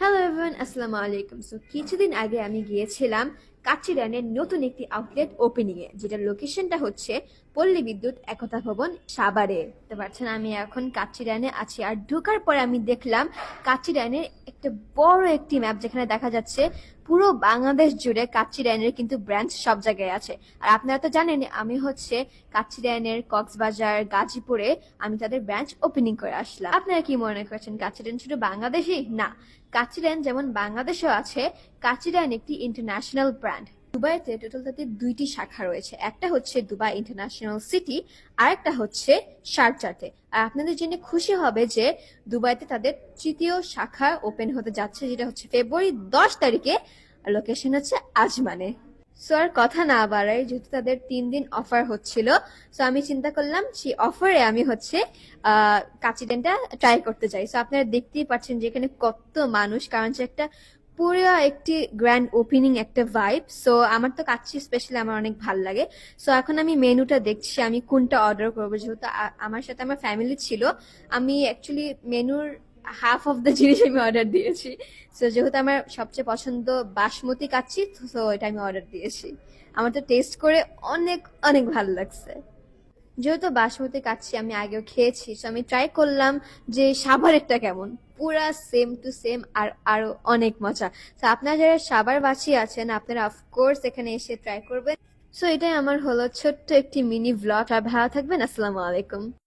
Hello everyone, আসসালামু আলাইকুম। So কিছুদিন আগে আমি গিয়েছিলাম কাচিরানের নতুন একটি আউটলেট ওপেনিং এ, যেটার লোকেশনটা হচ্ছে পল্লী বিদ্যুৎ একতা ভবন সাভারে। বুঝতে পারছেন, আমি এখন কাচিরানে আছি। আর ঢোকার পরে আমি দেখলাম কাচিরানের একটা বড় একটি ম্যাপ, যেখানে দেখা যাচ্ছে পুরো বাংলাদেশ জুড়ে কাচিরানের কিন্তু ব্রাঞ্চ সব জায়গায় আছে। আর আপনারা তো জানেন আমি হচ্ছে কাচিরানের কক্সবাজার, গাজীপুরে আমি তাদের ব্রাঞ্চ ওপেনিং করে আসলাম। আপনারা কি মনে করছেন কাচিরান শুধু বাংলাদেশি? না, কাচিরান যেমন বাংলাদেশেও আছে, কাচিরান একটি ইন্টারন্যাশনাল ব্র্যান্ড। দুবাইতে টোটাল তাদের দুইটি শাখা রয়েছে, একটা হচ্ছে দুবাই ইন্টারন্যাশনাল সিটি, আর একটা হচ্ছে শারজাতে। আর আপনাদের জেনে খুশি হবে যে দুবাইতে তাদের তৃতীয় শাখা ওপেন হতে যাচ্ছে, যেটা হচ্ছে ফেব্রুয়ারি 10 তারিখে। লোকেশন হচ্ছে আজমানে। সো আর কথা না বাড়াই, যেহেতু তাদের 3 দিন অফার হচ্ছিল, সো আমি চিন্তা করলাম সেই অফারে আমি হচ্ছে কাচিডেনটা ট্রাই করতে চাই। সো আপনারা দেখতেই পাচ্ছেন যে এখানে কত মানুষ, কারণ হচ্ছে একটা পুরো একটি গ্র্যান্ড ওপেনিং একটা ভাইব। সো আমার তো কাচ্চি স্পেশালি আমার অনেক ভাল লাগে। সো এখন আমি মেনুটা দেখছি আমি কোনটা অর্ডার করবো, যেহেতু আমার সাথে আমার ফ্যামিলি ছিল। আমি অ্যাকচুয়ালি মেনুর হাফ অফ দ্য জিনিস আমি অর্ডার দিয়েছি। সো যেহেতু আমার সবচেয়ে পছন্দ বাসমতি কাচ্চি, সো এটা আমি অর্ডার দিয়েছি। আমার তো টেস্ট করে অনেক অনেক ভালো লাগছে। যেহেতু বাসমতি কাচ্চি আমি আগেও খেয়েছি, সো আমি ট্রাই করলাম যে সাভারেরটা কেমন। পুরা সেম টু সেম, আর আরো অনেক মজা। তো আপনারা যারা সাভার বাসী আছেন, আপনারা অফকোর্স এখানে এসে ট্রাই করবেন। সো এটাই আমার হলো ছোট্ট একটি মিনি ভ্লগ। আর ভালো থাকবেন। আসসালামু আলাইকুম।